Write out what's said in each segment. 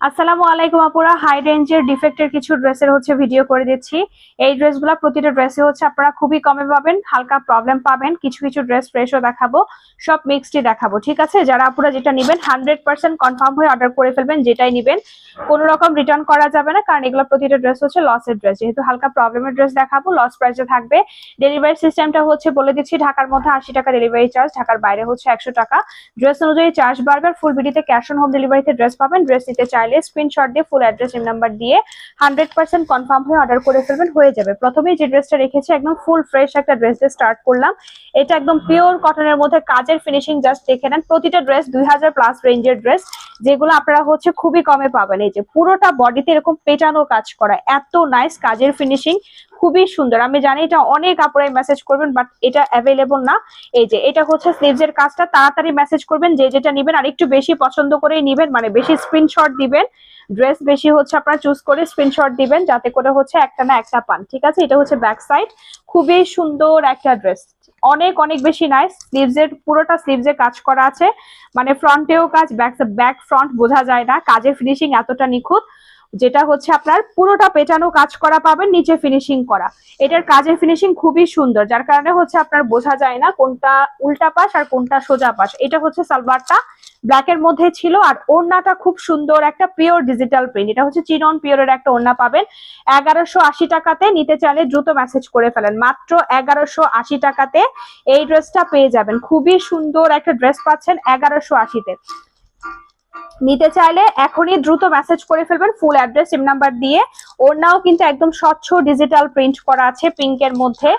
আসসালামু আলাইকুম আপুরা, হাই রেঞ্জের ডিফেক্টের কিছু ড্রেসের ভিডিও করে দিচ্ছি। এই ড্রেসগুলো প্রতিটা ড্রেসে আপনারা খুবই কমে পাবেন, হালকা প্রবলেম পাবেন। কিছু কিছু ড্রেস ফ্রেশও দেখাবো, সব মিক্সডই দেখাবো, ঠিক আছে? যারা আপুরা যেটা নেবেন 100% কনফার্ম হয়ে অর্ডার করে ফেলবেন, যেটাই নেবেন কোনো রকম রিটার্ন করা যাবে না, কারণ এগুলো প্রতিটা ড্রেস লসের ড্রেস। যেহেতু হালকা প্রবলেমের ড্রেস দেখাবো, লস প্রাইসে থাকবে। ডেলিভারি সিস্টেমটা বলে দিচ্ছি, ঢাকার মধ্যে 80 টাকা ডেলিভারি চার্জ, ঢাকার বাইরে 100 টাকা। ড্রেস অনুযায়ী চার্জ বাড়বে। ফুল ভিডিওতে ক্যাশ অন হোম ডেলিভারিতে ড্রেস পাবেন। ড্রেস নিতে চাইলে স্ক্রিনশট দিয়ে ফুল অ্যাড্রেস এন্ড নাম্বার দিয়ে 100% কনফার্ম হয়ে অর্ডার করে ফেলবেন, হয়ে যাবে। প্রথমেই যে ড্রেসটা রেখেছি একদম ফুল ফ্রেশ একটা ড্রেস দিয়ে স্টার্ট করলাম। এটা একদম পিওর কটনের মধ্যে কাজের ফিনিশিং জাস্ট দেখে নেন। প্রতিটা ড্রেস 2000+ রেঞ্জের ড্রেস, যেগুলো আপনারা খুবই কমে পাবেন। এই যে পুরোটা বডিতে এরকম পেটানো কাজ করা, এত নাইস কাজের ফিনিশিং, খুবই সুন্দর। আমি জানি এটা অনেক আপুরাই মেসেজ করবেন, বাট এটা অ্যাভেলেবল না। এই যে এটা স্লিভস এর কাজটা, তাড়াতাড়ি মেসেজ করবেন যে যেটা নেবেন, আর একটু বেশি পছন্দ করেই নেবেন, মানে বেশি স্ক্রিনশট দিবেন। ড্রেস বেশি আপনারা চুজ করে স্ক্রিনশট দিবেন, যাতে করে একটা না একটা পান, ঠিক আছে? এটা ব্যাক সাইড, খুবই সুন্দর একটা ড্রেস, অনেক অনেক বেশি নাইস। স্লিভস এর পুরোটা স্লিভস এ কাজ করা আছে, মানে ফ্রন্টেও কাজ, ব্যাক ফ্রন্ট বোঝা যায় না, কাজের ফিনিশিং এতটা নিখুঁত। যেটা আপনার পুরোটা পেটানো কাজ করা পাবেন, নিচে ফিনিশিং করা। এটার কাজের ফিনিশিং খুবই সুন্দর, যার কারণে আপনার বোঝা যায় না কোনটা উল্টা পাশ আর কোনটা সোজা পাশ। এটা সালোয়ারটা ব্ল্যাক এর মধ্যে ছিল, আর ওড়নাটা খুব সুন্দর একটা পিওর ডিজিটাল প্রিন্ট। এটা চিনন পিওরের একটা ওড়না পাবেন 1180 টাকাতে। নিতে চাইলে দ্রুত মেসেজ করে ফেলেন, মাত্র 1180 টাকাতে এই ড্রেসটা পেয়ে যাবেন। খুবই সুন্দর একটা ড্রেস পাচ্ছেন 1180-তে। নিতে চাইলে এখনই দ্রুত মেসেজ করে ফেলবেন ফুল অ্যাড্রেস এম নাম্বার দিয়ে। ওড়নাও কিন্তু একদম স্বচ্ছ ডিজিটাল প্রিন্ট করা আছে, পিঙ্কের মধ্যে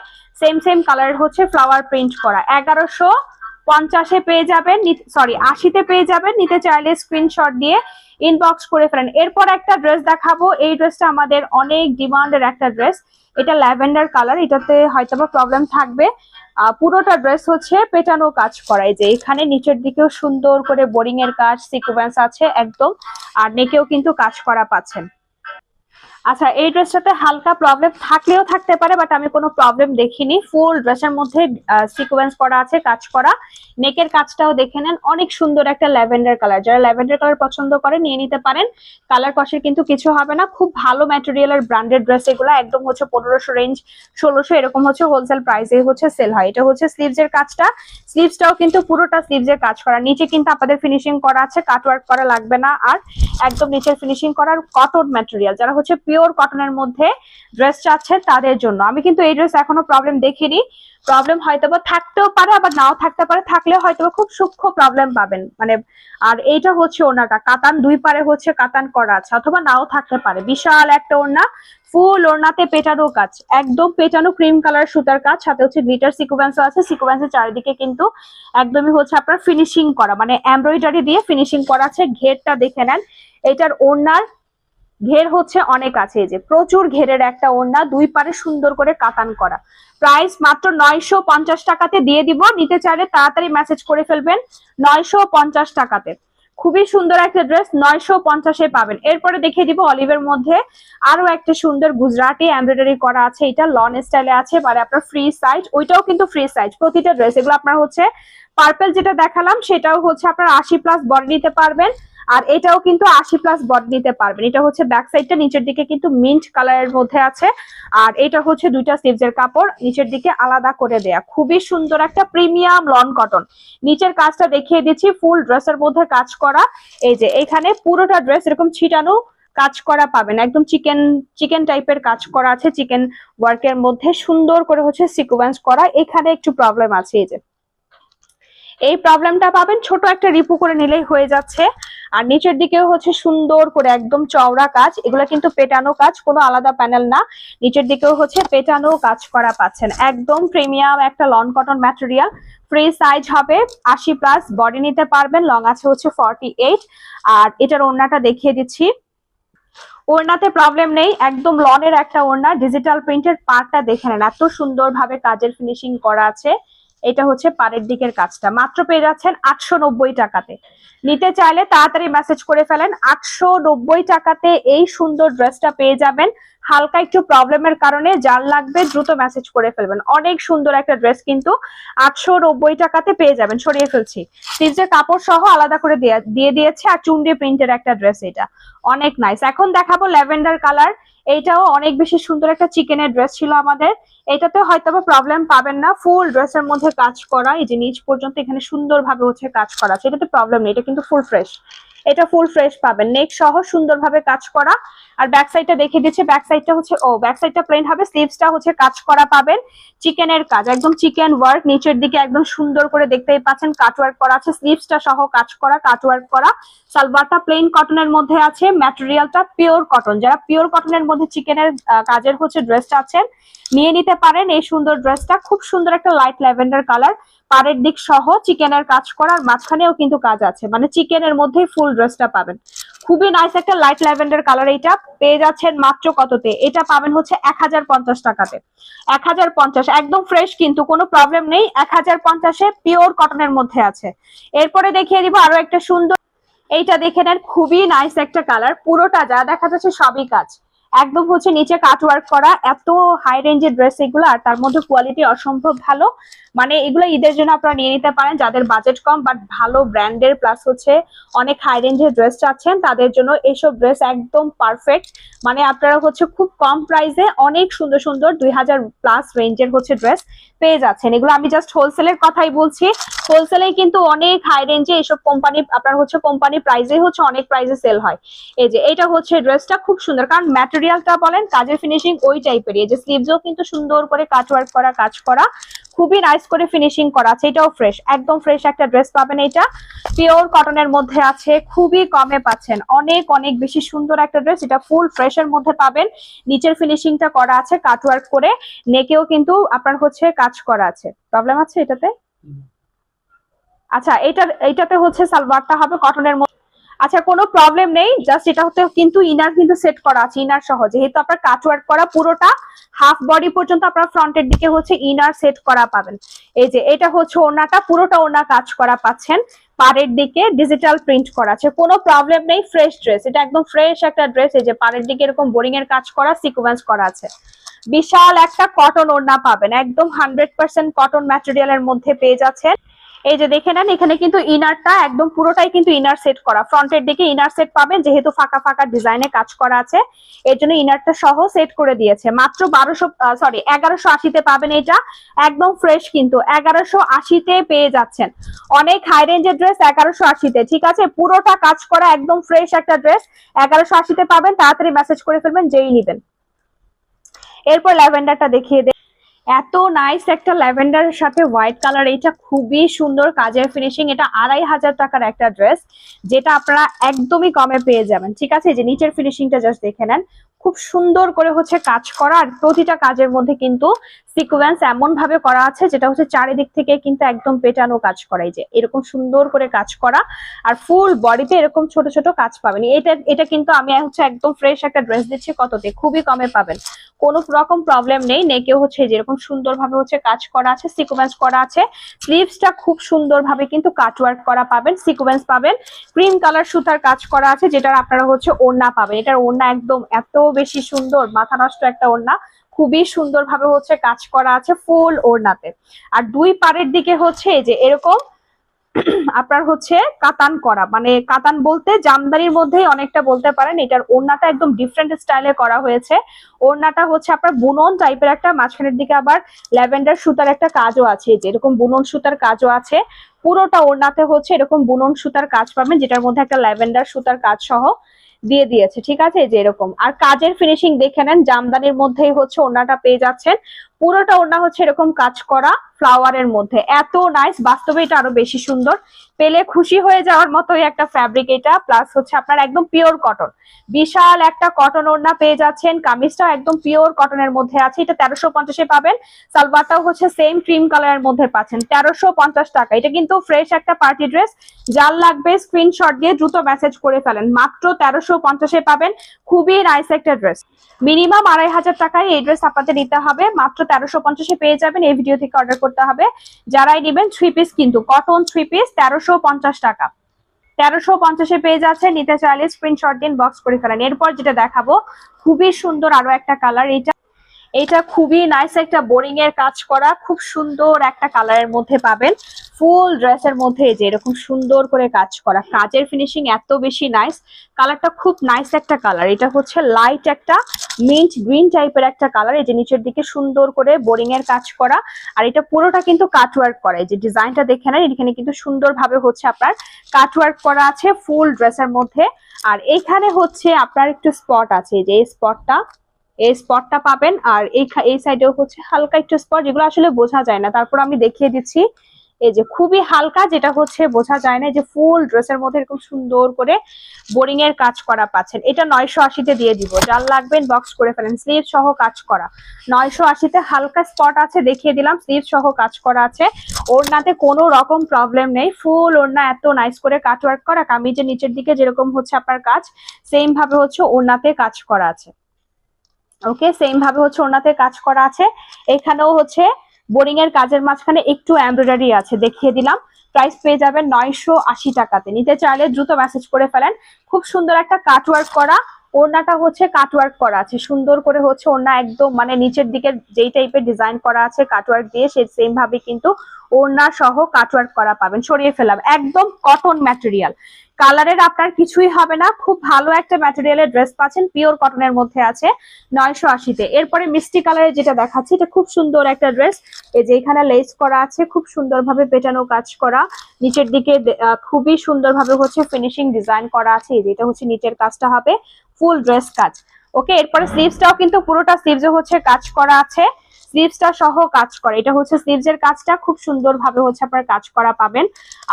সেম কালারের ফ্লাওয়ার প্রিন্ট করা। 1150-এ পেয়ে যাবেন, সরি 80-তে পেয়ে যাবেন। নিতে চাইলে স্ক্রিনশট দিয়ে ইনবক্স করে ফেলেন। এরপর একটা ড্রেস দেখাবো, এই ড্রেসটা আমাদের অনেক ডিমান্ডের একটা ড্রেস। এটা ল্যাভেন্ডার কালার, এটাতে হয়তোবা প্রবলেম থাকবে। পুরোটা ড্রেস পেটানো কাজ করা। এই যে এখানে নিচের দিকেও সুন্দর করে বোরিং এর কাজ, সিকোয়েন্স আছে একদম, আর নেকেও কিন্তু কাজ করা পাচ্ছেন। আচ্ছা, এই ড্রেসটাতে হালকা প্রবলেম থাকলেও থাকতে পারে, বাট আমি কোনো প্রবলেম দেখিনি। ফুল ড্রেসের মধ্যে সিকোয়েন্স করা আছে, কাজ করা। নেকের কাজটাও দেখে নেন, অনেক সুন্দর একটা ল্যাভেন্ডার কালার। যারা ল্যাভেন্ডার কালার পছন্দ করে নিয়ে নিতে পারেন। কালার কষের কিন্তু কিছু হবে না, খুব ভালো ম্যাটেরিয়ালের ব্র্যান্ডেড ড্রেস এগুলো। একদম 1500 রেঞ্জ, 1600 এরকম হোলসেল প্রাইসে সেল হয়। এটা স্লিভস এর কাজটা, স্লিভসটাও কিন্তু পুরোটা স্লিভস এর কাজ করা। নিচে কিন্তু আপনাদের ফিনিশিং করা আছে, কাটওয়ার্ক করা লাগবে না, আর একদম নিচের ফিনিশিং করার কটন ম্যাটেরিয়াল। যারা পিওর কটনের মধ্যে ড্রেস চাচ্ছে তাদের জন্য। আমি কিন্তু এই ড্রেস এখনো প্রবলেম দেখিনি। প্রবলেম হয়তোবা থাকতেও পারে, আবার নাও থাকতে পারে, থাকলেও হয়তো খুব সূক্ষ্ম প্রবলেম পাবেন, মানে। আর এইটা ওড়নাটা কাতান, দুই পারে কাতান করা আছে, অথবা নাও থাকতে পারে। বিশাল একটা ওড়না, ফুল ওড়নাতে পেটানো কাজ, একদম পেটানো ক্রিম কালার সুতার কাজ, সাথে গ্লিটার সিকোয়েন্স আছে। সিকোয়েন্সের চারিদিকে কিন্তু একদমই আপনার ফিনিশিং করা, মানে এমব্রয়ডারি দিয়ে ফিনিশিং করা আছে। ঘেরটা দেখে নেন, এটার ওড়নার ঘের অনেক আছে। এই যে প্রচুর ঘেরের একটা ওড়না, দুই পারে সুন্দর করে কাতান করা। প্রাইস মাত্র 950 টাকাতে দিয়ে দিব। নিতে চাইলে তাড়াতাড়ি মেসেজ করে ফেলবেন, 950 টাকাতে। খুবই সুন্দর একটা ড্রেস, 950-এ পাবেন। এরপরে দেখিয়ে দিব অলিভের মধ্যে আরো একটা সুন্দর গুজরাটি এমব্রয়ডারি করা আছে। এটা লন স্টাইলে আছে, মানে আপনার ফ্রি সাইজ, ওইটাও কিন্তু ফ্রি সাইজ প্রতিটা ড্রেস। এগুলো আপনার পার্পল যেটা দেখালাম, সেটাও আপনার 80+ বডি নিতে পারবেন, আর এটাও কিন্তু 80+ বডি নিতে পারবেন। এটা ব্যাক সাইডটা নিচের দিকে কিন্তু মিন্ট কালারের মধ্যে আছে, আর এটা দুইটা স্লিভস এর কাপড় নিচের দিকে আলাদা করে দেয়া। খুবই সুন্দর একটা প্রিমিয়াম লন কটন। নিচের কাজটা দেখিয়ে দিচ্ছি, ফুল ড্রেসের মধ্যে কাজ করা। এই যে এখানে পুরোটা ড্রেস এরকম ছিটানো কাজ করা পাবেন, একদম চিকেন টাইপের কাজ করা আছে। চিকেন ওয়ার্কের মধ্যে সুন্দর করে সিকোয়েন্স করা। এখানে একটু প্রবলেম আছে, এই যে এই প্রবলেমটা পাবেন, ছোট একটা রিপু করে নিলেই হয়ে যাচ্ছে। আর নিচের দিকেও সুন্দর করে একদম চওড়া কাজ। এগুলো কিন্তু পেটানো কাজ, কোনো আলাদা প্যানেল না। নিচের দিকেও পেটানো কাজ করা পাচ্ছেন। একদম প্রিমিয়াম একটা loan cotton material. Free size হবে, 80+ বডি নিতে পারবেন। লং আছে 48। আর এটার ওড়নাটা দেখিয়ে দিচ্ছি, ওড়নাতে প্রবলেম নেই, একদম লনের একটা ওড়না। ডিজিটাল প্রিন্টের পার্টটা দেখে নেন, এত সুন্দর ভাবে কাজের ফিনিশিং করা আছে। এটা পাড়ের দিকের কাজটা। মাত্র পেয়ে যাচ্ছেন 890 টাকাতে। নিতে চাইলে তাড়াতাড়ি মেসেজ করে ফেলেন, 890 টাকাতে এই সুন্দর ড্রেসটা পেয়ে যাবেন। হালকা একটু প্রবলেমের কারণে যার লাগবে দ্রুত মেসেজ করে ফেলবেন। অনেক সুন্দর একটা ড্রেস কিন্তু 890 টাকাতে পেয়ে যাবেন। সরিয়ে ফেলছি, স্লিভসের কাপড় সহ আলাদা করে দিয়ে দিয়েছে, আর চুন্ডি প্রিন্টের একটা ড্রেস, এটা অনেক নাইস। এখন দেখাবো ল্যাভেন্ডার কালার, এইটাও অনেক বেশি সুন্দর একটা চিকেনের ড্রেস ছিল আমাদের। এটাতে হয়তো প্রবলেম পাবেন না, ফুল ড্রেসের মধ্যে কাজ করা, এই যে নিচ পর্যন্ত এখানে সুন্দরভাবে হচ্ছে কাজ করা আছে, এটাতে প্রবলেম নেই, এটা কিন্তু ফুল ফ্রেশ, এটা ফুল ফ্রেশ পাবেন, নেক সহ সুন্দরভাবে কাজ করা। আর ব্যাক সাইডটা দেখিয়ে দিচ্ছে, ব্যাক সাইডটা হচ্ছে ব্যাক সাইডটা প্লেন হবে, স্লিভসটা হচ্ছে কাজ করা পাবেন, চিকেনের কাজ, একদম চিকেন ওয়ার্ক, নিচের দিকে একদম সুন্দর করে দেখতেই পাচ্ছেন কাট ওয়ার্ক করা আছে, স্লিভসটা সহ কাজ করা, কাট ওয়ার্ক করা। সালোয়ারটা প্লেন কটনের মধ্যে আছে, ম্যাটেরিয়ালটা পিওর কটন, যারা পিওর কটনের মধ্যে চিকেনের কাজের হচ্ছে ড্রেসটা আছেন নিয়ে নিতে পারেন এই সুন্দর ড্রেসটা। খুব সুন্দর একটা লাইট ল্যাভেন্ডার কালার, পাড়ের দিক সহ চিকেনের কাজ করার, মাঝখানেও কিন্তু কাজ আছে, মানে চিকেনের মধ্যেই ফুল ড্রেসটা পাবেন। খুবই নাইস একটা লাইট ল্যাভেন্ডার কালার, এইটা পেয়ে যাচ্ছেন মাত্র কততে, এটা পাবেন হচ্ছে 1050 টাকাতে। 1050, একদম ফ্রেশ কিন্তু কোনো প্রবলেম নেই, 1050-এ পিওর কটনের মধ্যে আছে। এরপরে দেখিয়ে দিব আরো একটা সুন্দর, এইটা দেখে নেন, খুবই নাইস একটা কালার, পুরোটা যা দেখা যাচ্ছে সবই কাজ, একদম হচ্ছে নিচে কাট ওয়ার্ক করা, এত হাই রেঞ্জের ড্রেস এগুলো, আর তার মধ্যে কোয়ালিটি অসম্ভব ভালো, মানে এগুলো ঈদের জন্য আপনারা নিয়ে নিতে পারেন, যাদের বাজেট কম বাট ভালো ব্র্যান্ডের প্লাস হচ্ছে অনেক হাই রেঞ্জের ড্রেস চাচ্ছেন তাদের জন্য এইসব ড্রেস একদম পারফেক্ট। মানে আপনারা হচ্ছে খুব কম প্রাইসে অনেক সুন্দর সুন্দর 2000+ রেঞ্জের হচ্ছে ড্রেস পেয়ে যাচ্ছেন। এগুলো আমি জাস্ট হোলসেলের কথাই বলছি, হোলসেলে কিন্তু অনেক হাই রেঞ্জে এইসব কোম্পানি আপনার হচ্ছে কোম্পানি প্রাইসে হচ্ছে অনেক প্রাইসে সেল হয়। এই যে এটা হচ্ছে ড্রেসটা খুব সুন্দর, কারণ ম্যাটেরিয়ালটা বলেন কাজের ফিনিশিং ওই টাইপেরই, এই যে স্লিভসও কিন্তু সুন্দর করে কাট ওয়ার্ক করা, কাজ করা, খুবই নাইস করে ফিনিশিং করা আছে, এটাও ফ্রেশ, একদম ফ্রেশ একটা ড্রেস পাবেন, এটা পিওর কটনের মধ্যে আছে, খুবই কমে পাচ্ছেন, অনেক অনেক বেশি সুন্দর একটা ড্রেস, এটা ফুল ফ্রেশের মধ্যে পাবেন, নিচের ফিনিশিংটা করা আছে কাট ওয়ার্ক করে, নেকেও কিন্তু আপনার হচ্ছে কাজ করা আছে। প্রবলেম আছে এটাতে? আচ্ছা, এটাতে হচ্ছে সালোয়ারটা হবে কটনের মধ্যে, আচ্ছা কোনো প্রবলেম নেই, জাস্ট এটা হতে কিন্তু ইনার কিন্তু সেট করা আছে, ইনার সহ, যেহেতু আপনার কাট ওয়ার্ক করা পুরোটা হাফ বডি পর্যন্ত আপনার ফ্রন্টের দিকে হচ্ছে ইনার সেট করা পাবেন। এই যে এটা হচ্ছে ওড়নাটা, পুরোটা ওড়না কাজ করা পাচ্ছেন, পাড়ের দিকে ডিজিটাল প্রিন্ট করা আছে, কোনো প্রবলেম নেই, ফ্রেশ ড্রেস, এটা একদম ফ্রেশ একটা ড্রেস। এই যে পাড়ের দিকে এরকম বোরিং এর কাজ করা, সিকোয়েন্স করা আছে, বিশাল একটা কটন ওড়না পাবেন, একদম 100% কটন ম্যাটেরিয়ালের মধ্যে পেয়ে যাচ্ছেন। এই যে দেখে নেন, এখানে কিন্তু ইনারটা একদম পুরোটাই কিন্তু ইনার সেট করা, ফ্রন্টের দিকে ইনার সেট পাবেন, যেহেতু ফাঁকা ফাঁকা ডিজাইনে কাজ করা আছে এর জন্য ইনারটা সহ সেট করে দিয়েছে। মাত্র 1180-তে পাবেন, এটা একদম ফ্রেশ কিন্তু 1180-তে পেয়ে যাচ্ছেন, অনেক হাই রেঞ্জের ড্রেস 1180-তে, ঠিক আছে, পুরোটা কাজ করা একদম ফ্রেশ একটা ড্রেস 1180-তে পাবেন, তাড়াতাড়ি মেসেজ করে ফেলবেন যেই নিবেন। এরপর ল্যাভেন্ডারটা দেখিয়ে দেন, এত নাইস একটা ল্যাভেন্ডারের সাথে হোয়াইট কালার, এটা খুবই সুন্দর কাজের ফিনিশিং, এটা 2500 টাকার একটা ড্রেস, যেটা আপনারা একদমই কমে পেয়ে যাবেন, ঠিক আছে। যে নিচের ফিনিশিংটা জাস্ট দেখে নেন, খুব সুন্দর করে হচ্ছে কাজ করা, আর প্রতিটা কাজের মধ্যে কিন্তু সিকোয়েন্স এমন ভাবে করা আছে যেটা হচ্ছে চারিদিক থেকে কিন্তু একদম পেটানো কাজ করা, এই যে এরকম সুন্দর করে কাজ করা, আর ফুল বডিতে এরকম ছোট ছোট কাজ পাবেন। এটা কিন্তু আমি হচ্ছে একদম ফ্রেশ একটা ড্রেস দিচ্ছি কততে, খুবই কমে পাবেন, কোনো রকম প্রবলেম নেই। নেকেও হচ্ছে যেরকম সুন্দরভাবে হচ্ছে কাজ করা আছে, সিকোয়েন্স করা আছে, স্লিভসটা খুব সুন্দরভাবে কিন্তু কাট ওয়ার্ক করা পাবেন, সিকোয়েন্স পাবেন, ক্রিম কালার সুতার কাজ করা আছে, যেটার আপনারা হচ্ছে ওড়না পাবেন, এটার ওড়না একদম এত বেশি সুন্দর, মাথা নষ্ট একটা ওড়না, খুবই সুন্দরভাবে হচ্ছে কাজ করা আছে ফুল ওড়নাতে। আর দুই পাড়ের দিকে হচ্ছে এই যে এরকম আপনার হচ্ছে কাতান করা, মানে কাতান বলতে জামদানির মধ্যেই অনেকটা বলতে পারেন, এটার ওড়নাটা একদম ডিফারেন্ট স্টাইলে করা হয়েছে, ওড়নাটা হচ্ছে আপনার বুনন টাইপের একটা, মাঝখানের দিকে আবার ল্যাভেন্ডার সুতার একটা কাজও আছে, যে এরকম বুনন সুতার কাজও আছে, পুরোটা ওড়নাতে হচ্ছে এরকম বুনন সুতার কাজ পাবেন, যেটার মধ্যে একটা ল্যাভেন্ডার সুতার কাজ সহ দিয়ে দিয়েছে, ঠিক আছে, যে এরকম। আর কাজের ফিনিশিং দেখে নেন, জামদানির মধ্যেই হচ্ছে ওড়নাটা পেয়ে যাচ্ছেন, পুরোটা ওড়না হচ্ছে এরকম কাজ করা ফ্লাওয়ারের মধ্যে, এত নাইস, বাস্তবে এটা আরো বেশি সুন্দর, পেলে খুশি হয়ে যাওয়ার মতোই একটা ফ্যাব্রিক এটা, প্লাস হচ্ছে আপনার একদম পিওর কটন, বিশাল একটা কটন ওড়না পেয়ে যাচ্ছেন, কামিজটাও একদম পিওর কটনের মধ্যে আছে, এটা 1350-এ পাবেন, সালোয়ারটাও হচ্ছে সেম ক্রিম কালারের মধ্যে পাচ্ছেন 1350 টাকা। এটা কিন্তু ফ্রেশ একটা পার্টি ড্রেস, যার লাগবে স্ক্রিনশট দিয়ে দ্রুত মেসেজ করে ফেলেন, মাত্র 1350-এ পাবেন, খুবই নাইস একটা ড্রেস, মিনিমাম 2500 টাকায় এই ড্রেস আপনাদের নিতে হবে, মাত্র 1350-এ পেয়ে যাবেন, এই ভিডিও থেকে অর্ডার করতে হবে, যারাই নেবেন 3 পিস কিন্তু কটন 3 পিস 1350 টাকা। 1350 পেজ আছে, নিতে চাইলে স্ক্রিনশট দিন, বক্স করে ফেলেন। এরপর যেটা দেখাবো খুবই সুন্দর আরো একটা কালার, এটা খুবই নাইস একটা বোরিং এর কাজ করা, খুব সুন্দর একটা কালারের মধ্যে পাবেন। ফুল ড্রেসের মধ্যে যে এরকম সুন্দর করে কাজ করা, কাজের ফিনিশিং এত বেশি নাইস, কালারটা খুব নাইস একটা কালার। এটা হচ্ছে লাইট একটা মিন্ট গ্রিন টাইপের একটা কালার, এই যে নিচের দিকে সুন্দর করে বোরিং এর কাজ করা, আর এটা পুরোটা কিন্তু কাটওয়ার্ক করা। এই যে ডিজাইনটা দেখে নেন, এখানে কিন্তু সুন্দরভাবে হচ্ছে আপনার কাটওয়ার্ক করা আছে ফুল ড্রেসের মধ্যে। আর এখানে হচ্ছে আপনার একটু স্পট আছে, যে এই স্পটটা পাবেন, আর এই সাইডেও হচ্ছে হালকা একটু স্পট, যেগুলো আসলে বোঝা যায় না, তারপর আমি দেখিয়ে দিচ্ছি। এই যে খুবই হালকা, যেটা হচ্ছে বোঝা যায় না, এই যে ফুল ড্রেসের মধ্যে এরকম সুন্দর করে বোরিং এর কাজ করা পাচ্ছেন। এটা 980-তে দিয়ে দিব, যার লাগবেন বক্স করে ফেলেন। স্লিভ সহ কাজ করা 980-তে, হালকা স্পট আছে দেখিয়ে দিলাম, স্লিভ সহ কাজ করা আছে। ওড়নাতে কোনো রকম প্রবলেম নেই, ফুল ওড়না এত নাইস করে কাটওয়ার্ক করা, কামিজের নিচের দিকে যেরকম হচ্ছে আপনার কাজ, সেম ভাবে হচ্ছে ওড়নাতে কাজ করা আছে। ওকে, সেম ভাবে হচ্ছে ওড়নাতে কাজ করা আছে। এখানেও হচ্ছে বোরিং এর কাজের মাঝখানে একটু এমব্রয়ডারি আছে, দেখিয়ে দিলাম। প্রাইস পেয়ে যাবেন 980 টাকাতে, নিতে চাইলে দ্রুত মেসেজ করে ফেলেন। খুব সুন্দর একটা কাটওয়ার্ক করা, ওড়নাটা হচ্ছে কাটওয়ার্ক করা আছে সুন্দর করে, হচ্ছে ওড়না একদম মানে নিচের দিকে যেই টাইপের ডিজাইন করা আছে কাটওয়ার্ক দিয়ে, সেই সেম ভাবে কিন্তু ওড়না সহ কাটওয়ার্ক করা পাবেন। সরিয়ে ফেলাম, একদম কটন ম্যাটেরিয়াল, কালারের আপনার কিছুই হবে না, খুব ভালো একটা ম্যাটেরিয়ালের ড্রেস পাচ্ছেন, পিওর কটনের মধ্যে আছে 980-তে। এরপরে মিষ্টি কালারের যেটা দেখাচ্ছি, এটা খুব সুন্দর একটা ড্রেস, এই যে এখানে লেস করা আছে, খুব সুন্দরভাবে পেটানো কাজ করা, নিচের দিকে খুবই সুন্দরভাবে হচ্ছে ফিনিশিং ডিজাইন করা আছে। এই যে এটা হচ্ছে নিচের কাজটা হবে ফুল ড্রেস কাজ। ওকে, এরপরে স্লিভসটাও কিন্তু পুরোটা স্লিভসে হচ্ছে কাজ করা আছে, স্লিভসটা সহ কাজ করে। এটা হচ্ছে স্লিভসের কাজটা খুব সুন্দর ভাবে হচ্ছে আপনার কাজ করা পাবেন।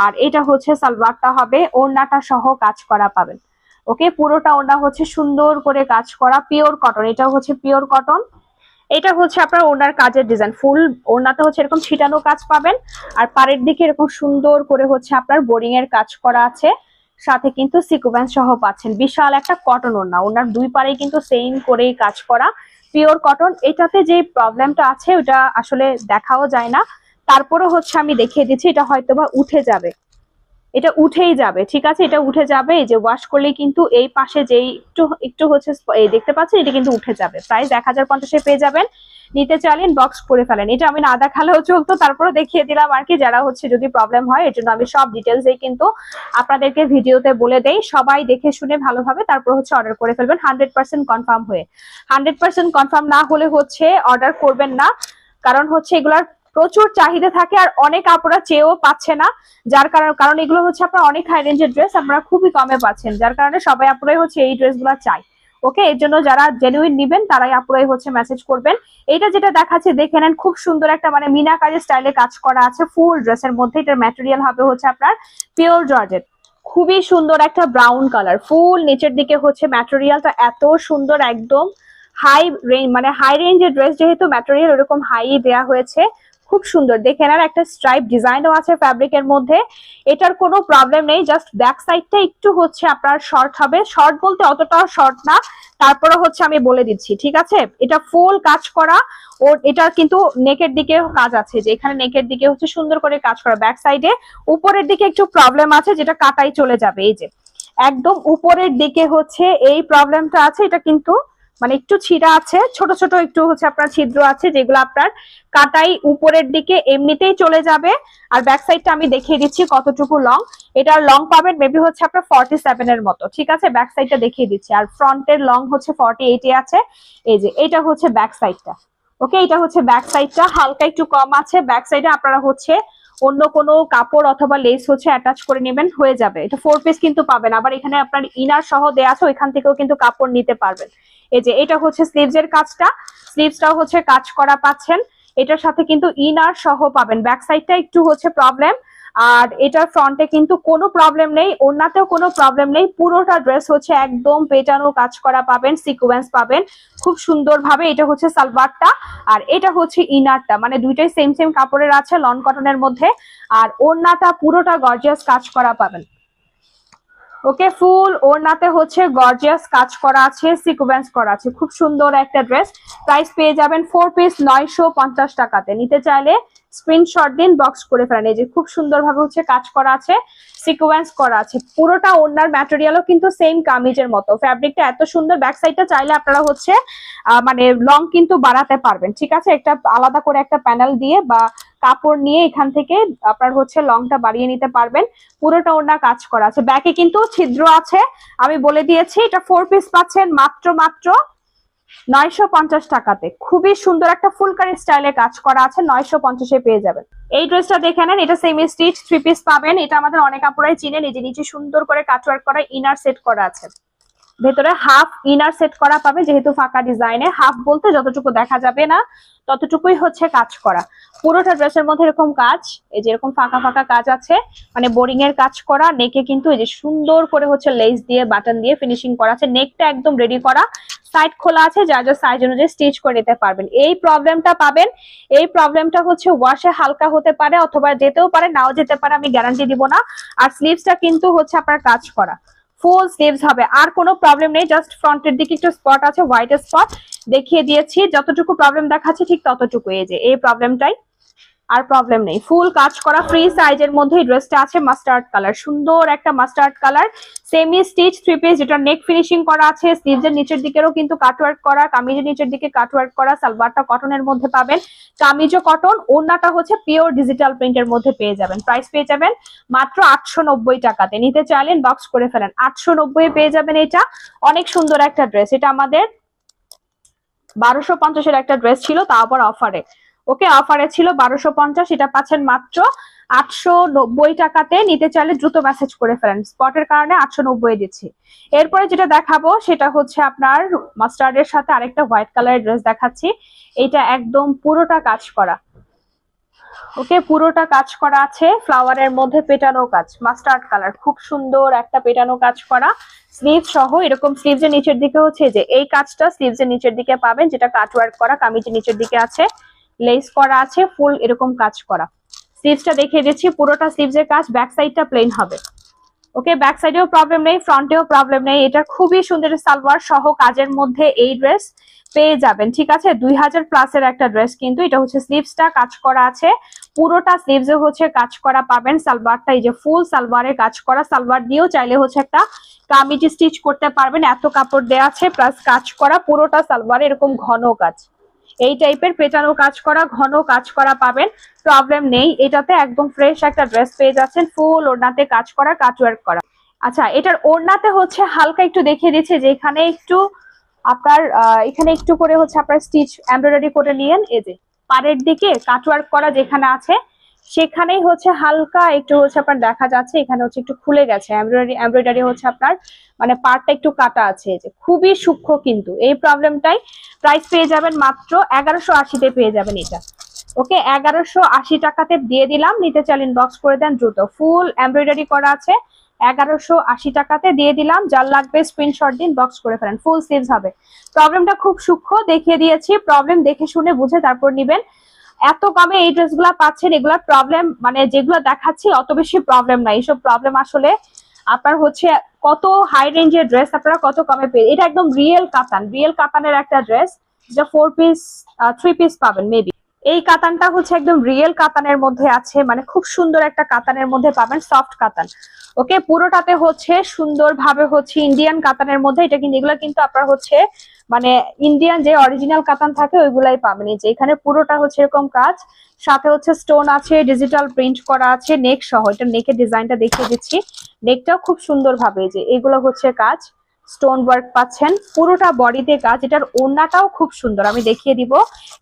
আর এটা হচ্ছে সালোয়ারটা হবে, ওড়নাটা সহ কাজ করা পাবেন। ওকে, পুরোটা ওড়না হচ্ছে সুন্দর করে কাজ করা, পিওর কটন, এটা হচ্ছে পিওর কটন। এটা হচ্ছে আপনার ওড়নার কাজের ডিজাইন, ফুল ওড়নাতে হচ্ছে এরকম ছিটানো কাজ পাবেন, আর পাড়ের দিকে এরকম সুন্দর করে হচ্ছে আপনার বোরিং এর কাজ করা আছে, সাথে কিন্তু সিকোয়েন্স সহ পাচ্ছেন। বিশাল একটা কটন ওড়না, ওড়নার দুই পাড়েই কিন্তু সেম করেই কাজ করা, পিওর কটন। এটাতে যে প্রবলেমটা আছে ওটা আসলে দেখাও যায় না, তারপরে হচ্ছে আমি দেখিয়ে দিচ্ছি, এটা হয়তোবা উঠে যাবে, এটা উঠেই যাবে, ঠিক আছে, এটা উঠে যাবে। এই যে ওয়াশ করলে কিন্তু এই পাশে যেই একটু একটু হচ্ছে এই দেখতে পাচ্ছেন, এটা কিন্তু উঠে যাবে। প্রাইস 1050-এ পেয়ে যাবেন, নিতে চাইলেন বক্স করে ফেলেন। এটা আমি না দেখালেও চলতো, তারপরে দেখিয়ে দিলাম আর কি, যারা হচ্ছে যদি প্রবলেম হয়, এর জন্য আমি সব ডিটেলসেই কিন্তু আপনাদেরকে ভিডিওতে বলে দেই। সবাই দেখে শুনে ভালোভাবে তারপর হচ্ছে অর্ডার করে ফেলবেন, 100% কনফার্ম হয়ে। 100% কনফার্ম না হলে হচ্ছে অর্ডার করবেন না, কারণ হচ্ছে এগুলার প্রচুর চাহিদা থাকে, আর অনেক আপুরা চেয়েও পাচ্ছে না, যার কারণ এগুলো হচ্ছে আপনার অনেক হাই রেঞ্জের ড্রেস, আপনারা খুবই কমে পাচ্ছেন, যার কারণে সবাই আপুরাই হচ্ছে এই ড্রেসগুলো চাই। ওকে, এর জন্য যারা জেনুইন নিবেন তারাই আপুরাই হচ্ছে মেসেজ করবেন। এটা যেটা দেখাচ্ছে দেখে নেন, খুব সুন্দর একটা মানে মিনাকারি স্টাইলে কাজ করা আছে ফুল ড্রেসের মধ্যে। এটার ম্যাটেরিয়াল হবে হচ্ছে আপনার পিওর জর্জেট, খুবই সুন্দর একটা ব্রাউন কালার, ফুল নিচের দিকে হচ্ছে ম্যাটেরিয়ালটা এত সুন্দর, একদম হাই রেঞ্জ মানে হাই রেঞ্জের ড্রেস, যেহেতু ম্যাটেরিয়াল ওরকম হাই দেওয়া হয়েছে, খুব সুন্দর। দেখে নেন, একটা স্ট্রাইপ ডিজাইনও আছে ফ্যাব্রিকের মধ্যে, এটার কোনো প্রবলেম নেই। জাস্ট ব্যাক সাইডটা একটু হচ্ছে আপনার শর্ট হবে, শর্ট বলতে অতটাও শর্ট না, তারপরে হচ্ছে আমি বলে দিচ্ছি, ঠিক আছে। এটা ফুল কাজ করা, ও এটার কিন্তু নেকের দিকে কাজ আছে, যে এখানে নেকের দিকে হচ্ছে সুন্দর করে কাজ করা, ব্যাক সাইডে উপরের দিকে একটু প্রবলেম আছে, যেটা কাটাই চলে যাবে। এই যে একদম উপরের দিকে হচ্ছে এই প্রবলেমটা আছে, এটা কিন্তু মানে একটু ছিঁড়া আছে, ছোট ছোট একটু হচ্ছে আপনার ছিদ্র আছে, যেগুলো আপনার কাটাই উপরের দিকে এমনিতেই চলে যাবে। আর ব্যাক সাইডটা আমি দেখিয়ে দিচ্ছি কতটুকু লং, এটার লং পাবেন মেবি হচ্ছে আপনার 47 এর মতো, ঠিক আছে। ব্যাক সাইডটা দেখিয়ে দিচ্ছি, আর ফ্রন্টের লং হচ্ছে 48 এ আছে। এই যে এটা হচ্ছে ব্যাক সাইডটা। ওকে, এটা হচ্ছে ব্যাক সাইডটা, হালকা একটু কম আছে ব্যাক সাইডে, আপনারা হচ্ছে অন্য কোনো কাপড় অথবা লেস হচ্ছে অ্যাটাচ করে নেবেন, হয়ে যাবে। এটা 4 পিস কিন্তু পাবেন, আবার এখানে আপনার ইনার সহ দেয়া আছে, ওইখান থেকেও কিন্তু কাপড় নিতে পারবেন। এই যে এটা হচ্ছে স্লিভস এর কাজটা, স্লিভসটাও হচ্ছে কাজ করা পাচ্ছেন, এটার সাথে কিন্তু ইনার সহ পাবেন। ব্যাক সাইডটা একটু হচ্ছে প্রবলেম, আর এটার ফ্রন্টে কিন্তু কোনো প্রবলেম নেই, ওড়নাতেও কোনো প্রবলেম নেই, পুরোটা ড্রেস হচ্ছে একদম পেটানো কাজ করা পাবেন, সিকোয়েন্স পাবেন খুব সুন্দর ভাবে। এটা হচ্ছে সালোয়ারটা, আর এটা হচ্ছে ইনারটা, মানে দুইটাই সেম সেম কাপড়ের আছে, লন কটনের মধ্যে। আর ওড়নাটা পুরোটা গর্জিয়াস কাজ করা পাবেন। ওকে, ফুল ওড়নাতে হচ্ছে গর্জিয়াস কাজ করা আছে, সিকোয়েন্স করা আছে, খুব সুন্দর একটা ড্রেস। প্রাইস পেয়ে যাবেন 4 পিস 950 টাকাতে। নিতে চাইলে স্ক্রিনশট দিন, বক্স করে ফেলেন। এই যে খুব সুন্দর ভাবে হচ্ছে কাজ করা আছে, সিকোয়েন্স করা আছে, পুরোটা ওড়নার ম্যাটেরিয়ালও কিন্তু সেম কামিজের মতো। ফ্যাব্রিকটা এত সুন্দর, ব্যাক সাইডটা চাইলে আপনারা হচ্ছে মানে লং কিন্তু বাড়াতে পারবেন, ঠিক আছে। একটা আলাদা করে একটা প্যানেল দিয়ে বা কাপড় নিয়ে এখান থেকে আপনার হচ্ছে লংটা বাড়িয়ে নিতে পারবেন। পুরোটা ওড়না কাজ করা আছে, ব্যাকে কিন্তু ছিদ্র আছে, আমি বলে দিয়েছি। এটা 4 পিস পাচ্ছেন মাত্র 950 টাকাতে। খুবই সুন্দর একটা ফুলকারি স্টাইলে কাজ করা আছে, 950-এ পেয়ে যাবেন। এই ড্রেসটা দেখে নেন, এটা সেমি স্টিচ 3 পিস পাবেন। এটা আমাদের অনেক আপুরাই চিনেন। এই যে নিচে সুন্দর করে কাটওয়ার্ক করা ইনার সেট করা আছে, ভেতরে হাফ ইনার সেট করা পাবে, যেহেতু ফাঁকা ডিজাইনে। হাফ বলতে যতটুকু দেখা যাবে না ততটুকুই হচ্ছে কাজ করা। পুরোটা ড্রেসের মধ্যে এরকম কাজ, এই যে এরকম ফাঁকা ফাঁকা কাজ আছে, মানে বোরিং এর কাজ করা। নেকে কিন্তু এই যে সুন্দর করে হচ্ছে লেস দিয়ে বাটন দিয়ে ফিনিশিং করা আছে। নেকটা একদম রেডি করা, সাইড খোলা আছে, যার যার সাইজ অনুযায়ী স্টিচ করে নিতে পারবেন। এই প্রবলেমটা পাবেন, এই প্রবলেমটা হচ্ছে ওয়াশে হালকা হতে পারে অথবা যেতেও পারে, নাও যেতে পারে, আমি গ্যারান্টি দিব না। আর স্লিভসটা কিন্তু হচ্ছে আপনার কাজ করা, ফুল স্লিভস হবে, আর কোনো প্রবলেম নেই। জাস্ট ফ্রন্টের দিকে একটু স্পট আছে, হোয়াইট স্পট দেখিয়ে দিয়েছি। যতটুকু প্রবলেম দেখাচ্ছে ঠিক ততটুকু, এই যে এই প্রবলেমটাই, আর প্রবলেম নেই। ফুল কাজ করা ফ্রি সাইজের মধ্যে এই ড্রেসটা আছে, মাস্টার্ড কালার, সুন্দর একটা mustard colour, semi stitch 3 piece, যেটা নেক ফিনিশিং করা আছে। স্লিভসের নিচের দিকেরও কিন্তু কাটওয়ার্ক করা, কামিজের নিচের দিকে কাটওয়ার্ক করা। সালোয়ারটা কটনের মধ্যে পাবেন, কামিজও কটন, ওড়নাটা হচ্ছে পিওর ডিজিটাল প্রিন্টের মধ্যে পেয়ে যাবেন। প্রাইস পেয়ে যাবেন মাত্র 890 টাকাতে। নিতে চাইলেন বক্স করে ফেলেন, 890 এ পেয়ে যাবেন। এটা অনেক সুন্দর একটা ড্রেস, এটা আমাদের 1250-এর একটা ড্রেস ছিল, তা আবার অফারে। ওকে, অফারে ছিল 1250, এটা পাচ্ছেন মাত্র 890 টাকাতে। নিতে চাইলে দ্রুত মেসেজ করে ফেলেন, স্পটের কারণে 890 দিচ্ছি। এরপরে যেটা দেখাবো সেটা হচ্ছে আপনার মাস্টার্ডের সাথে আরেকটা হোয়াইট কালারের ড্রেস দেখাচ্ছি। এটা একদম পুরোটা কাজ করা, ওকে, পুরোটা কাজ করা আছে, ফ্লাওয়ারের মধ্যে পেটানো কাজ, মাস্টার্ড কালার, খুব সুন্দর একটা পেটানো কাজ করা। স্লিভ সহ এরকম স্লিভস এর নিচের দিকে হচ্ছে যে এই কাজটা স্লিভস এর নিচের দিকে পাবেন, যেটা কাটওয়ার্ক করা, কামিজের নিচের দিকে আছে, লেস করা আছে, ফুল এরকম কাজ করা। স্লিভসটা দেখিয়ে দিচ্ছি, পুরোটা স্লিভস এর কাজ, ব্যাক সাইডটা প্লেন হবে। ওকে, ব্যাক সাইডেও প্রবলেম নেই, ফ্রন্টেও প্রবলেম নেই। এটা খুবই সুন্দর সালোয়ার সহ কাজের মধ্যে এই ড্রেস পেয়ে যাবেন, ঠিক আছে। 2000 প্লাসের একটা ড্রেস কিন্তু। এটা হচ্ছে স্লিভসটা কাজ করা আছে, পুরোটা স্লিভসে হচ্ছে কাজ করা পাবেন। সালোয়ারটা এই যে ফুল সালোয়ারে কাজ করা, সালোয়ার দিয়েও চাইলে হচ্ছে একটা কামিজ স্টিচ করতে পারবেন, এত কাপড় দেওয়া আছে, প্লাস কাজ করা পুরোটা সালোয়ারে এরকম ঘন কাজ, এই টাইপের পেটানো কাজ করা, ঘন কাজ করা পাবেন, প্রবলেম নেই। এটাতে একদম ফ্রেশ একটা ড্রেস পেয়ে যাচ্ছেন, ফুল ওড়নাতে কাজ করা, কাটওয়ার্ক করা। আচ্ছা, এটার ওড়নাতে হচ্ছে হালকা একটু দেখিয়ে দিচ্ছে যে এখানে একটু আপনার এখানে একটু করে হচ্ছে আপনার স্টিচ এমব্রয়ডারি করে নিয়েন। এই যে পাড়ের দিকে কাটওয়ার্ক করা যেখানে আছে সেখানেই হচ্ছে হালকা একটু হচ্ছে আপনার দেখা যাচ্ছে, এখানে হচ্ছে একটু খুলে গেছে, এমব্রয়ডারি হচ্ছে আপনার মানে পার্টটা একটু কাটা আছে, যে খুবই সূক্ষ্ম কিন্তু এই প্রবলেমটাই। প্রাইস পেয়ে যাবেন মাত্র 1180-তে পেয়ে যাবেন এটা। ওকে, 1180 টাকাতে দিয়ে দিলাম। নিতে চাইলে ইনবক্স করে দেন দ্রুত, ফুল এমব্রয়ডারি করা আছে, 1180 টাকাতে দিয়ে দিলাম। যার লাগবে স্ক্রিনশট দিন, বক্স করে ফেলেন, ফুল স্লিভস হবে। প্রবলেমটা খুব সূক্ষ্ম দেখিয়ে দিয়েছি, প্রবলেম দেখে শুনে বুঝে তারপর নিবেন। এত কমে এই ড্রেসগুলা পাচ্ছেন, এগুলা প্রবলেম মানে যেগুলো দেখাচ্ছি অত বেশি প্রবলেম নাই। এইসব প্রবলেম আসলে আপনার হচ্ছে কত হাই রেঞ্জের ড্রেস আপনারা কত কমে পেয়ে। এটা একদম রিয়েল কাতান, রিয়েল কাতানের একটা ড্রেস, যেটা 4 পিস 3 পিস পাবেন মেবি। এই কাতানটা হচ্ছে একদম রিয়েল কাতানের মধ্যে আছে, মানে খুব সুন্দর একটা কাতানের মধ্যে পাবেন, সফট কাতান। ওকে, পুরোটাতে হচ্ছে সুন্দর ভাবে হচ্ছে ইন্ডিয়ান কাতানের মধ্যে। এটা কিন্তু এগুলা কিন্তু আপনার হচ্ছে মানে ইন্ডিয়ান যে অরিজিনাল কাতান থাকে ওইগুলাই পাবেন। এই যে এখানে পুরোটা হচ্ছে এরকম কাজ, সাথে হচ্ছে স্টোন আছে, ডিজিটাল প্রিন্ট করা আছে, নেক সহ। এটা নেকের ডিজাইনটা দেখিয়ে দিচ্ছি, নেকটাও খুব সুন্দর ভাবে যে এগুলো হচ্ছে কাজ, স্টোন ওয়ার্ক পাচ্ছেন, পুরোটা বডিতে কাজ। এটার ওড়নাটাও খুব সুন্দর, আমি দেখিয়ে দিব।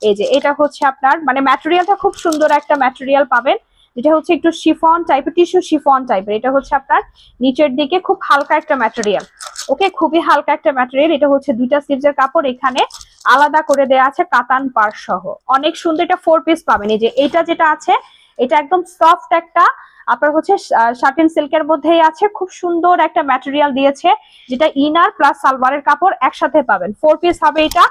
এই যে এটা হচ্ছে আপনার মানে ম্যাটেরিয়ালটা খুব সুন্দর একটা ম্যাটেরিয়াল পাবেন, যেটা হচ্ছে একটু শিফন টাইপের, টিস্যু শিফন টাইপের। এটা হচ্ছে আপনার নিচের দিকে খুব হালকা একটা ম্যাটেরিয়াল। ওকে, খুবই হালকা একটা ম্যাটেরিয়াল। এটা হচ্ছে দুইটা স্লিভসের কাপড়, এখানে আলাদা করে দেয়া আছে কাতান পার সহ, অনেক সুন্দর। এটা 4 পিস পাবেন। এই যে এটা যেটা আছে এটা একদম সফট একটা আপনার হচ্ছে শাটিন সিল্কের মধ্যেই আছে, খুব সুন্দর একটা ম্যাটেরিয়াল দিয়েছে, যেটা ইনার প্লাস সালোয়ারের কাপড় একসাথে পাবেন। 4 পিস হবে এটা,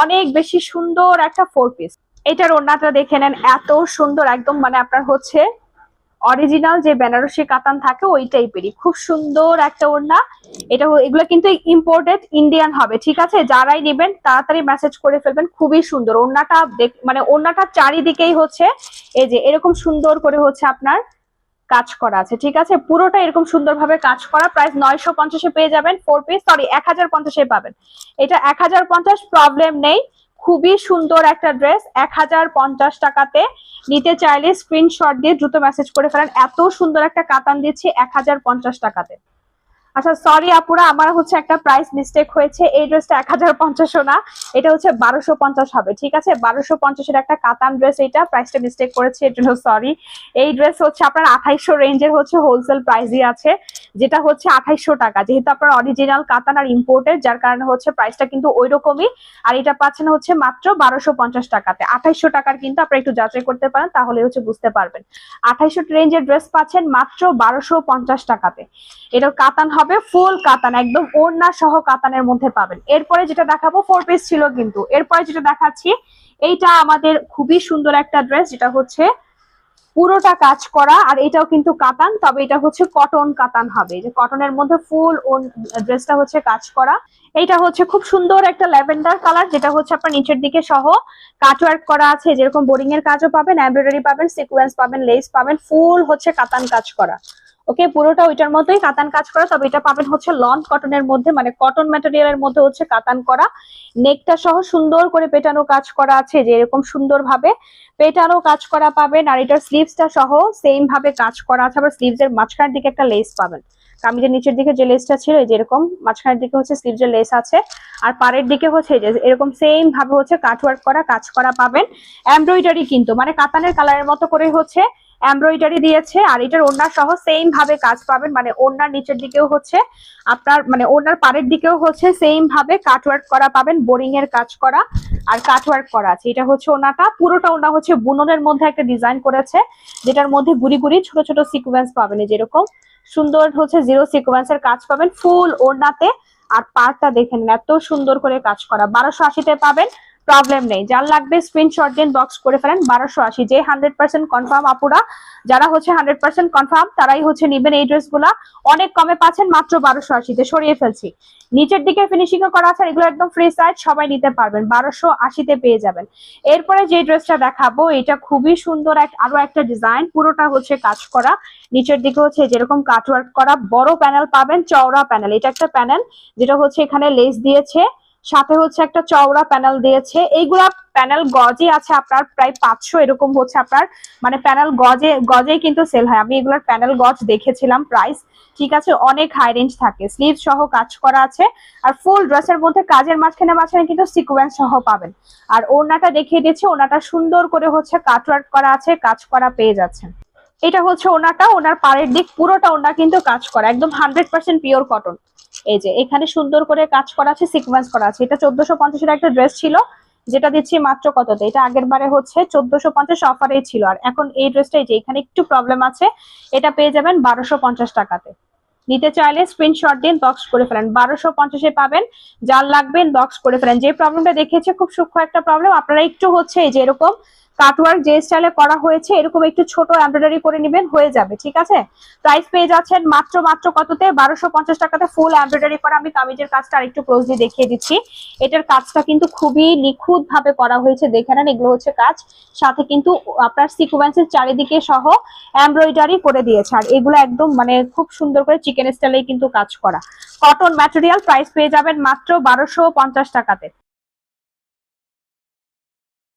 অনেক বেশি সুন্দর একটা 4 পিস। এটার ওড়নাটা দেখে নেন, এত সুন্দর একদম, মানে আপনার হচ্ছে অরিজিনাল যে বেনারসি কাতান থাকে ওই টাইপেরই, খুব সুন্দর একটা ওড়না। এগুলো কিন্তু ইম্পোর্টেড ইন্ডিয়ান হবে, ঠিক আছে? যারাই নেবেন তাড়াতাড়ি মেসেজ করে ফেলবেন। খুবই সুন্দর ওড়নাটা, মানে ওড়নাটার চারিদিকেই হচ্ছে এই যে এরকম সুন্দর করে হচ্ছে আপনার কাজ করা আছে, ঠিক আছে? পুরোটা এরকম সুন্দরভাবে কাজ করা। প্রাইস 950-এ পেয়ে যাবেন 4 পিস, সরি 1050-এ পাবেন। এটা 1050, প্রবলেম নেই। খুবই সুন্দর একটা ড্রেস, 1050 টাকাতে নিতে চাইলে স্ক্রিনশট দিয়ে দ্রুত মেসেজ করে ফেলেন। এত সুন্দর একটা কাতান দিচ্ছি 1050 টাকাতে। আচ্ছা সরি আপুরা, আমার হচ্ছে একটা প্রাইস মিস্টেক হয়েছে। এই ড্রেসটা 1050 না, এটা হচ্ছে 1250 হবে, ঠিক আছে? 1250-এর একটা কাতান ড্রেস, এটা প্রাইসটা মিস্টেক করেছে, এর জন্য সরি। এই ড্রেস হচ্ছে আপনার 2800 রেঞ্জের হচ্ছে হোলসেল প্রাইসই আছে, যেটা হচ্ছে 2800 টাকা। যেহেতু আপনার অরিজিনাল কাতান আর ইম্পোর্টেড, যার কারণে হচ্ছে প্রাইসটা কিন্তু ওই রকমই। আর এটা পাচ্ছেন হচ্ছে মাত্র 1250 টাকাতে। 2800 টাকার কিন্তু আপনারা একটু যাচাই করতে পারেন, তাহলে হচ্ছে বুঝতে পারবেন। 2800 রেঞ্জের ড্রেস পাচ্ছেন মাত্র 1250 টাকাতে। এটা কাতান হবে, ফুল কাতান, একদম ওড়না সহ কাতানের মধ্যে পাবেন। এরপরে যেটা দেখাবো 4 পিস ছিল কিন্তু, এরপরে যেটা দেখাচ্ছি এইটা আমাদের খুবই সুন্দর একটা ড্রেস, যেটা হচ্ছে পুরোটা কাজ করা। আর এটাও কিন্তু কাতান, তবে এটা হচ্ছে কটন কাতান হবে, যে কটনের মধ্যে ফুল ড্রেসটা হচ্ছে কাজ করা। এইটা হচ্ছে খুব সুন্দর একটা ল্যাভেন্ডার কালার, যেটা হচ্ছে আপনার নিচের দিকে সহ কাটওয়ার্ক করা আছে, যেরকম বোরিং এর কাজও পাবেন, এমব্রয়ডারি পাবেন, সিকোয়েন্স পাবেন, লেস পাবেন, ফুল হচ্ছে কাতান কাজ করা। ওকে, পুরোটা ওইটার মতোই কাতান কাজ করা, তবে এটা পাবেন হচ্ছে লন কটনের মধ্যে, মানে কটন ম্যাটেরিয়ালের মধ্যে হচ্ছে কাতান করা। নেকটা সহ সুন্দর করে পেটানো কাজ করা আছে, যে এরকম সুন্দর ভাবে পেটানো কাজ করা পাবেন। আর এটার স্লিভসটা সহ সেম ভাবে কাজ করা আছে। আবার স্লিভস এর মাঝখানের দিকে একটা লেস পাবেন, কামিজের নিচের দিকে যে লেসটা ছিল এই যে এরকম মাঝখানের দিকে হচ্ছে স্লিভস এর লেস আছে। আর পাড়ের দিকে হচ্ছে এই যে এরকম সেম ভাবে হচ্ছে কাটওয়ার্ক করা কাজ করা পাবেন। এমব্রয়ডারি কিন্তু মানে কাতানের কালারের মতো করে হচ্ছে এমব্রয়ডারি দিয়েছে। আর এটার ওড়না সহ সেম ভাবে কাজ পাবেন, মানে ওড়নার নিচের দিকেও হচ্ছে আপনার, মানে ওড়নার পাড়ের দিকেও হচ্ছে সেম ভাবে কাটওয়ার্ক করা পাবেন, বোরিং এর কাজ করা আর কাটওয়ার্ক করা আছে। এটা হচ্ছে ওড়নাটা, পুরোটা ওড়না হচ্ছে বুননের মধ্যে একটা ডিজাইন করেছে, যেটার মধ্যে গুড়ি গুড়ি ছোট ছোট সিকোয়েন্স পাবেন, যেরকম সুন্দর হচ্ছে জিরো সিকোয়েন্সের কাজ পাবেন ফুল ওড়নাতে। আর পাড়টা দেখেন এত সুন্দর করে কাজ করা। 1280-তে পাবেন, প্রবলেম নেই। যার লাগবে স্ক্রিনশট দিন, বক্স করে ফেলেন। 1280, যে 100% কনফার্ম আপুরা, যারা হচ্ছে 100% কনফার্ম তারাই হচ্ছে নিবেন এই ড্রেসগুলা। অনেক কমে পাচ্ছেন, মাত্র 1280-তে সরিয়ে ফেলছি। নিচের দিকে ফিনিশিং করা আছে, এগুলো একদম ফ্রি সাইজ, সবাই নিতে পারবেন। 1280-তে পেয়ে যাবেন। এরপরে যে ড্রেসটা দেখাবো এটা খুবই সুন্দর, আরো একটা ডিজাইন, পুরোটা হচ্ছে কাজ করা। নিচের দিকে হচ্ছে যেরকম কাটওয়ার্ক করা, বড় প্যানেল পাবেন, চওড়া প্যানেল। এটা একটা প্যানেল যেটা হচ্ছে এখানে লেস দিয়েছে, সাথে হচ্ছে একটা চওড়া প্যানেল দিয়েছে। এইগুলা প্যানেল গজে আছে আপনার প্রায় 500 এরকম হচ্ছে আপনার, মানে প্যানেল গজেই কিন্তু সেল হয়। আমি এগুলার প্যানেল গজ দেখেছিলাম প্রাইস, ঠিক আছে? অনেক হাই রেঞ্জ থাকে। স্লিভ সহ কাজ করা আছে। আর ফুল ড্রেসের মধ্যে কাজের মাঝখানে কিন্তু সিকোয়েন্স সহ পাবেন। আর ওড়নাটা দেখিয়ে দিচ্ছি, ওড়নাটা সুন্দর করে হচ্ছে কাটওয়ার্ক করা আছে, কাজ করা পেয়ে যাচ্ছেন। এটা হচ্ছে ওড়নাটা, ওনার পাড়ের দিক পুরোটা ওড়না কিন্তু কাজ করা, একদম 100% পিওর কটন। এই যে এখানে সুন্দর করে কাজ করা আছে, সিকোয়েন্স করা আছে। এটা 1450-এর একটা ড্রেস ছিল, যেটা দিচ্ছি মাত্র কততে? এটা আগের বারে হচ্ছে 1450 অফারেই ছিল। আর এখন এই ড্রেসটা এই যে এখানে একটু প্রবলেম আছে, এটা পেয়ে যাবেন 1250 টাকাতে। নিতে চাইলে স্ক্রিনশট দিন, বক্স করে ফেলেন। 1250-এ পাবেন, যার লাগবে বক্স করে ফেলেন। যে প্রবলেমটা দেখিয়েছে খুব সূক্ষ্ম একটা প্রবলেম, আপনারা একটু হচ্ছে এই যে এরকম কাটওয়ার্ক যে স্টাইলে করা হয়েছে এরকম একটু ছোট এমব্রয়ডারি করে নেবেন, হয়ে যাবে, ঠিক আছে? প্রাইস পেয়ে যাচ্ছেন মাত্র কততে? 1250 টাকাতে ফুল এমব্রয়ডারি করা। আমি কামিজের কাজটা আরেকটু ক্লোজলি দেখিয়ে দিচ্ছি। এটার কাজটা কিন্তু খুবই নিখুঁত ভাবে করা হয়েছে, দেখে নেন। এগুলো হচ্ছে কাজ, সাথে কিন্তু আপনার সিকোয়েন্সের চারিদিকে সহ এমব্রয়ডারি করে দিয়েছে। আর এগুলো একদম মানে খুব সুন্দর করে চিকেন স্টাইলে কিন্তু কাজ করা, কটন ম্যাটেরিয়াল। প্রাইস পেয়ে যাবেন মাত্র 1250 টাকাতে।